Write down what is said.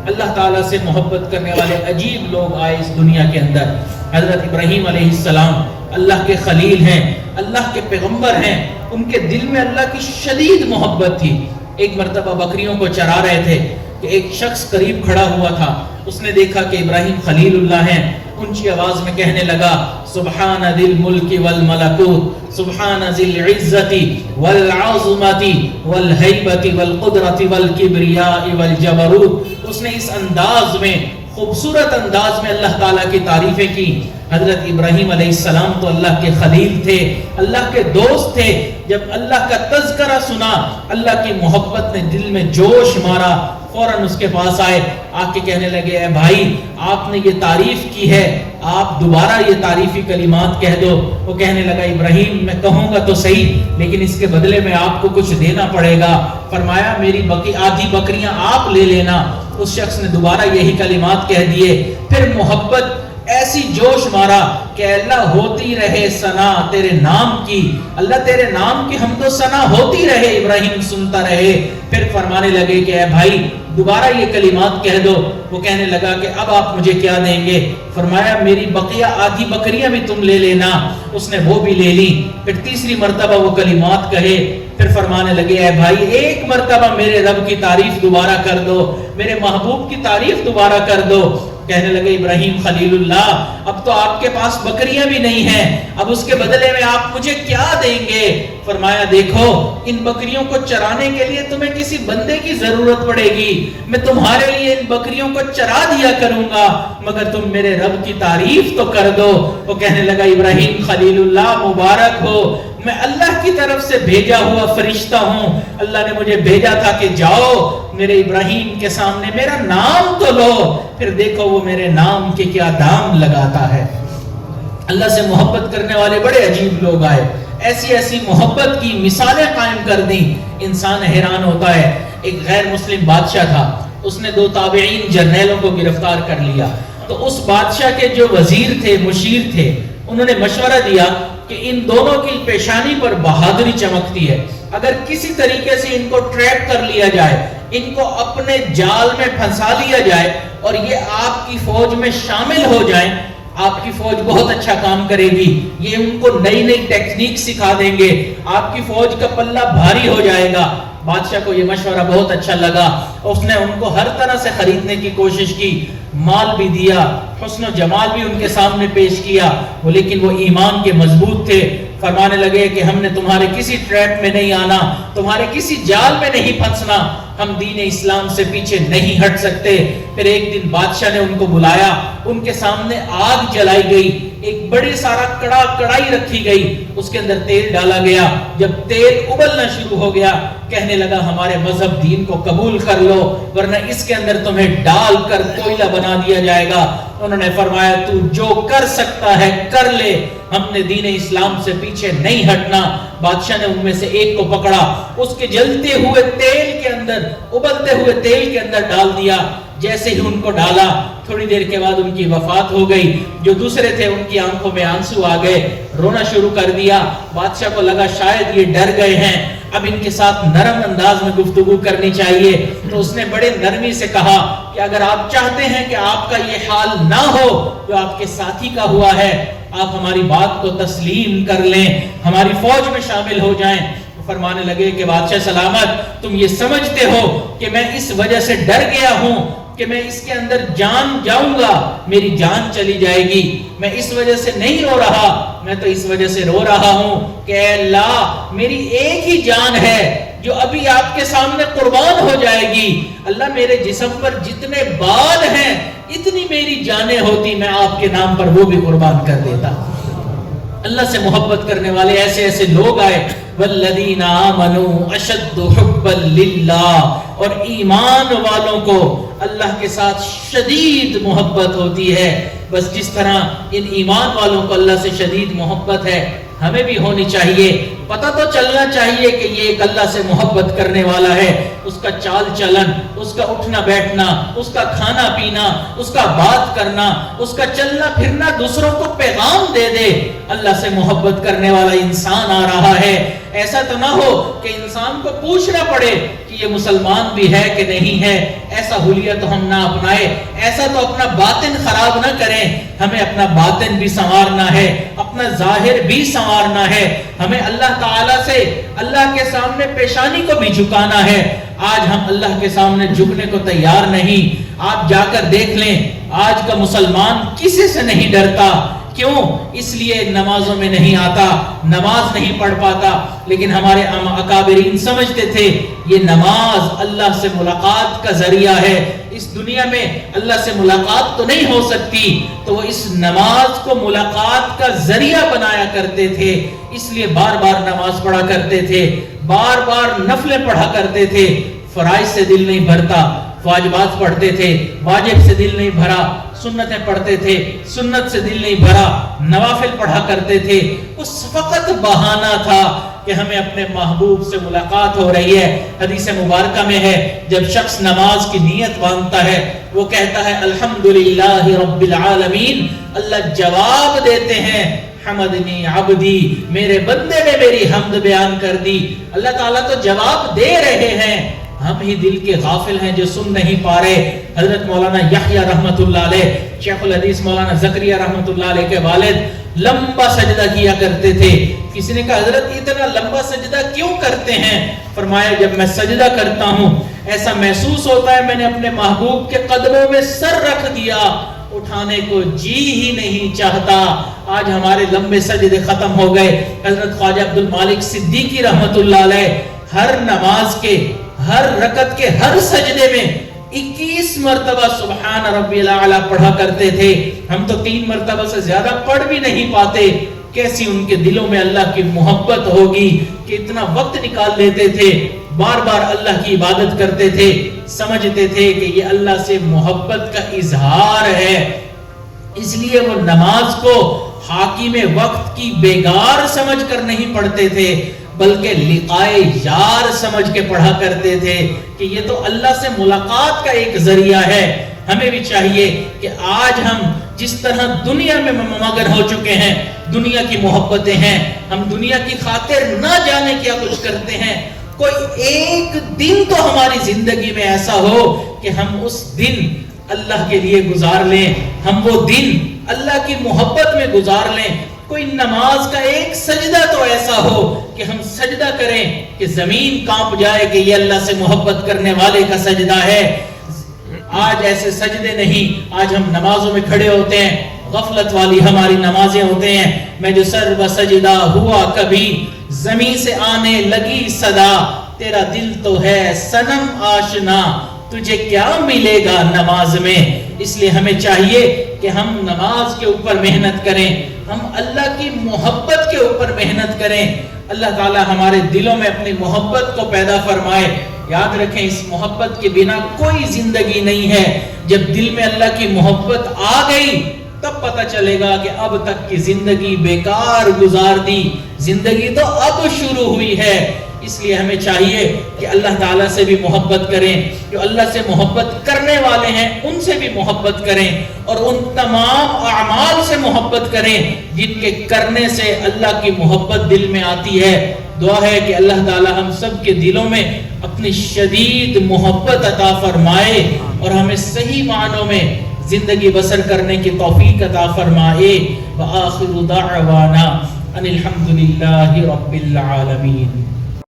اللہ تعالیٰ سے محبت کرنے والے عجیب لوگ آئے اس دنیا کے اندر. حضرت ابراہیم علیہ السلام اللہ کے خلیل ہیں، اللہ کے پیغمبر ہیں. ان کے دل میں اللہ کی شدید محبت تھی. ایک مرتبہ بکریوں کو چرا رہے تھے کہ ایک شخص قریب کھڑا ہوا تھا. اس نے دیکھا کہ ابراہیم خلیل اللہ ہیں. اونچی آواز میں کہنے لگا سبحان ذی الملک والملکوت سبحان ذی العزت والعظمت والہیبت والقدرت والکبریاء والجبروت. اس نے اس انداز میں، خوبصورت انداز میں اللہ تعالیٰ کی تعریفیں کی. حضرت ابراہیم علیہ السلام تو اللہ کے خلیل تھے، اللہ کے دوست تھے. جب اللہ کا تذکرہ سنا، اللہ کی محبت نے دل میں جوش مارا. فوراً اس کے پاس آئے، آ کے کہنے لگے اے بھائی آپ نے یہ تعریف کی ہے، آپ دوبارہ یہ تعریفی کلمات کہہ دو. وہ کہنے لگا ابراہیم میں کہوں گا تو صحیح، لیکن اس کے بدلے میں آپ کو کچھ دینا پڑے گا. فرمایا میری آدھی بکریاں آپ لے لینا. اس شخص نے دوبارہ یہی کلمات کہہ دیے. پھر محبت ایسی جوش مارا کہ اللہ ہوتی رہے ثنا تیرے نام کی، اللہ تیرے نام کی حمد و ثنا ہوتی رہے. ابراہیم سنتا رہے. پھر فرمانے لگے کہ اے بھائی دوبارہ یہ کلمات کہہ دو. وہ کہنے لگا کہ اب آپ مجھے کیا دیں گے؟ فرمایا میری بقیہ آدھی بکریاں بھی تم لے لینا. اس نے وہ بھی لے لی. پھر تیسری مرتبہ وہ کلمات کہے. پھر فرمانے لگے اے بھائی ایک مرتبہ میرے رب کی تعریف دوبارہ کر دو، میرے محبوب کی تعریف دوبارہ کر دو. کہنے لگے ابراہیم خلیل اللہ اب تو آپ کے پاس بکریاں بھی نہیں ہیں، اب اس کے بدلے میں آپ مجھے کیا دیں گے؟ فرمایا دیکھو ان بکریوں کو چرانے کے لیے تمہیں کسی بندے کی ضرورت پڑے گی. میں تمہارے لیے ان بکریوں کو چرا دیا کروں گا، مگر تم میرے رب کی تعریف تو کر دو. وہ کہنے لگا ابراہیم خلیل اللہ مبارک ہو، میں اللہ کی طرف سے بھیجا ہوا فرشتہ ہوں. اللہ نے مجھے بھیجا تھا کہ جاؤ میرے ابراہیم کے سامنے میرا نام تو لو. پھر دیکھو وہ میرے نام کے کیا دام لگاتا ہے. اللہ سے محبت کرنے والے بڑے عجیب لوگ آئے، ایسی ایسی محبت کی مثالیں قائم کر دیں، انسان حیران ہوتا ہے. ایک غیر مسلم بادشاہ تھا، اس نے 2 تابعین جرنیلوں کو گرفتار کر لیا. تو اس بادشاہ کے جو وزیر تھے، مشیر تھے، انہوں نے مشورہ دیا کہ ان دونوں کی پیشانی پر بہادری چمکتی ہے، اگر کسی طریقے سے ان کو ٹریپ کر لیا جائے، ان کو اپنے جال میں پھنسا لیا جائے اور یہ آپ کی فوج میں شامل ہو جائیں، آپ کی فوج بہت اچھا کام کرے گی. یہ ان کو نئی نئی ٹیکنیک سکھا دیں گے، آپ کی فوج کا پلہ بھاری ہو جائے گا. بادشاہ کو یہ مشورہ بہت اچھا لگا. اس نے ان کو ہر طرح سے خریدنے کی کوشش کی، مال بھی دیا، حسن و جمال بھی ان کے سامنے پیش کیا. لیکن وہ ایمان کے مضبوط تھے. فرمانے لگے کہ ہم نے تمہارے کسی ٹریپ میں نہیں آنا، تمہارے کسی جال میں نہیں پھنسنا، ہم دین اسلام سے پیچھے نہیں ہٹ سکتے. پھر ایک دن بادشاہ نے ان کو بلایا، ان کے سامنے آگ جلائی گئی، ایک بڑے سارا کڑائی رکھی گئی، اس کے اندر تیل ڈالا گیا. جب تیل ابلنا شروع ہو گیا کہنے لگا ہمارے مذہب دین کو قبول کر لو ورنہ اس کے اندر تمہیں ڈال کر کوئلہ بنا دیا جائے گا. انہوں نے فرمایا تو جو کر سکتا ہے کر لے، ہم نے دین اسلام سے پیچھے نہیں ہٹنا. بادشاہ نے ان میں سے ایک کو پکڑا، اس کے جلتے ہوئے تیل کے اندر، ابلتے ہوئے تیل کے اندر ڈال دیا. جیسے ہی ان کو ڈالا تھوڑی دیر کے بعد ان کی وفات ہو گئی. جو دوسرے تھے ان کی آنکھوں میں آنسو آ گئے، رونا شروع کر دیا. بادشاہ کو لگا شاید یہ ڈر گئے ہیں، اب ان کے ساتھ نرم انداز میں گفتگو کرنی چاہیے. تو اس نے بڑے نرمی سے کہا کہ اگر آپ چاہتے ہیں کہ آپ کا یہ حال نہ ہو جو آپ کے ساتھی کا ہوا ہے، آپ ہماری بات کو تسلیم کر لیں، ہماری فوج میں شامل ہو جائیں. فرمانے لگے کہ بادشاہ سلامت، تم یہ سمجھتے ہو کہ میں اس وجہ سے ڈر گیا ہوں کہ میں اس کے اندر جان جاؤں گا، میری جان چلی جائے گی. میں اس وجہ سے نہیں رو رہا، میں تو اس وجہ سے رو رہا ہوں کہ اے اللہ میری ایک ہی جان ہے جو ابھی آپ کے سامنے قربان ہو جائے گی. اللہ میرے جسم پر جتنے بال ہیں اتنی میری جانیں ہوتی میں آپ کے نام پر وہ بھی قربان کر دیتا. اللہ سے محبت کرنے والے ایسے ایسے لوگ آئے. والذین آمنوا اشد حبا للہ، اور ایمان والوں کو اللہ کے ساتھ شدید محبت ہوتی ہے. بس جس طرح ان ایمان والوں کو اللہ سے شدید محبت ہے ہمیں بھی ہونی چاہیے. پتہ تو چلنا چاہیے کہ یہ ایک اللہ سے محبت کرنے والا ہے. اس کا چال چلن، اس کا اٹھنا بیٹھنا، اس کا کھانا پینا، اس کا بات کرنا، اس کا چلنا پھرنا دوسروں کو پیغام دے دے اللہ سے محبت کرنے والا انسان آ رہا ہے. ایسا تو نہ ہو کہ انسان کو پوچھنا پڑے کہ یہ مسلمان بھی ہے کہ نہیں ہے. ایسا حلیہ تو ہم نہ اپنائے, ایسا تو اپنا باطن خراب نہ کریں. ہمیں اپنا باطن بھی سنوارنا ہے, اپنا ظاہر بھی سنوارنا ہے. ہمیں اللہ تعالیٰ سے اللہ کے سامنے پیشانی کو بھی جھکانا ہے. آج ہم اللہ کے سامنے جھکنے کو تیار نہیں. آپ جا کر دیکھ لیں, آج کا مسلمان کسی سے نہیں ڈرتا. کیوں؟ اس لیے نمازوں میں نہیں آتا, نماز نہیں پڑھ پاتا. لیکن ہمارے اکابرین سمجھتے تھے یہ نماز اللہ سے ملاقات کا ذریعہ ہے. اس دنیا میں اللہ سے ملاقات تو نہیں ہو سکتی, تو وہ اس نماز کو ملاقات کا ذریعہ بنایا کرتے تھے. اس لیے بار بار نماز پڑھا کرتے تھے, بار بار نفلیں پڑھا کرتے تھے. فرائض سے دل نہیں بھرتا, واجبات پڑھتے تھے, واجب سے دل نہیں بھرا. سنتیں پڑھتے تھے, سنت سے دل نہیں بھرا. نوافل پڑھا کرتے تھے. اس فقط بہانہ تھا کہ ہمیں اپنے محبوب سے ملاقات ہو رہی ہے. حدیث مبارکہ میں ہے, جب شخص نماز کی نیت باندھتا ہے, وہ کہتا ہے الحمدللہ رب العالمین. اللہ جواب دیتے ہیں حمدنی عبدی, میرے بندے نے میری حمد بیان کر دی. اللہ تعالیٰ تو جواب دے رہے ہیں, ہم ہی دل کے غافل ہیں جو سن نہیں پا رہے. حضرت مولانا یحییٰ رحمت اللہ علیہ, شیخ الحدیث مولانا زکریا رحمت اللہ علیہ کے والد لمبا سجدہ کیا کرتے تھے. کسی نے کہا حضرت اتنا لمبا سجدہ کیوں کرتے ہیں؟ فرمایا جب میں سجدہ کرتا ہوں ایسا محسوس ہوتا ہے میں نے اپنے محبوب کے قدموں میں سر رکھ دیا, اٹھانے کو جی ہی نہیں چاہتا. آج ہمارے لمبے سجدے ختم ہو گئے. حضرت خواجہ عبد المالک صدیقی رحمت اللہ علیہ ہر نماز کے ہر رکعت کے ہر سجدے میں 21 مرتبہ سبحان ربی الاعلیٰ پڑھا کرتے تھے. ہم تو 3 مرتبہ سے زیادہ پڑھ بھی نہیں پاتے. کیسی ان کے دلوں میں اللہ کی محبت ہوگی کہ اتنا وقت نکال لیتے تھے, بار بار اللہ کی عبادت کرتے تھے. سمجھتے تھے کہ یہ اللہ سے محبت کا اظہار ہے. اس لیے وہ نماز کو حاکم وقت کی بیگار سمجھ کر نہیں پڑھتے تھے, بلکہ لقائے یار سمجھ کے پڑھا کرتے تھے کہ یہ تو اللہ سے ملاقات کا ایک ذریعہ ہے. ہمیں بھی چاہیے کہ آج ہم جس طرح دنیا میں مگن ہو چکے ہیں, دنیا کی محبتیں ہیں, ہم دنیا کی خاطر نہ جانے کیا کچھ کرتے ہیں. کوئی ایک دن تو ہماری زندگی میں ایسا ہو کہ ہم اس دن اللہ کے لیے گزار لیں, ہم وہ دن اللہ کی محبت میں گزار لیں. کوئی نماز کا ایک سجدہ تو ایسا ہو کہ ہم سجدہ کریں کہ زمین کانپ جائے کہ یہ اللہ سے محبت کرنے والے کا سجدہ ہے. آج ایسے سجدے نہیں. آج ہم نمازوں میں کھڑے ہوتے ہیں, غفلت والی ہماری نمازیں ہوتے ہیں. میں جو سر و سجدہ ہوا کبھی, زمین سے آنے لگی صدا, تیرا دل تو ہے صنم آشنا, تجھے کیا ملے گا نماز میں. اس لیے ہمیں چاہیے کہ ہم نماز کے اوپر محنت کریں, ہم اللہ کی محبت کے اوپر محنت کریں. اللہ تعالی ہمارے دلوں میں اپنی محبت کو پیدا فرمائے. یاد رکھیں اس محبت کے بنا کوئی زندگی نہیں ہے. جب دل میں اللہ کی محبت آ گئی تب پتہ چلے گا کہ اب تک کی زندگی بیکار گزار دی, زندگی تو اب شروع ہوئی ہے. اس لیے ہمیں چاہیے کہ اللہ تعالیٰ سے بھی محبت کریں, جو اللہ سے محبت کرنے والے ہیں ان سے بھی محبت کریں, اور ان تمام اعمال سے محبت کریں جن کے کرنے سے اللہ کی محبت دل میں آتی ہے. دعا ہے کہ اللہ تعالیٰ ہم سب کے دلوں میں اپنی شدید محبت عطا فرمائے اور ہمیں صحیح معنوں میں زندگی بسر کرنے کی توفیق عطا فرمائے. وآخر دعوانا ان الحمدللہ رب العالمین.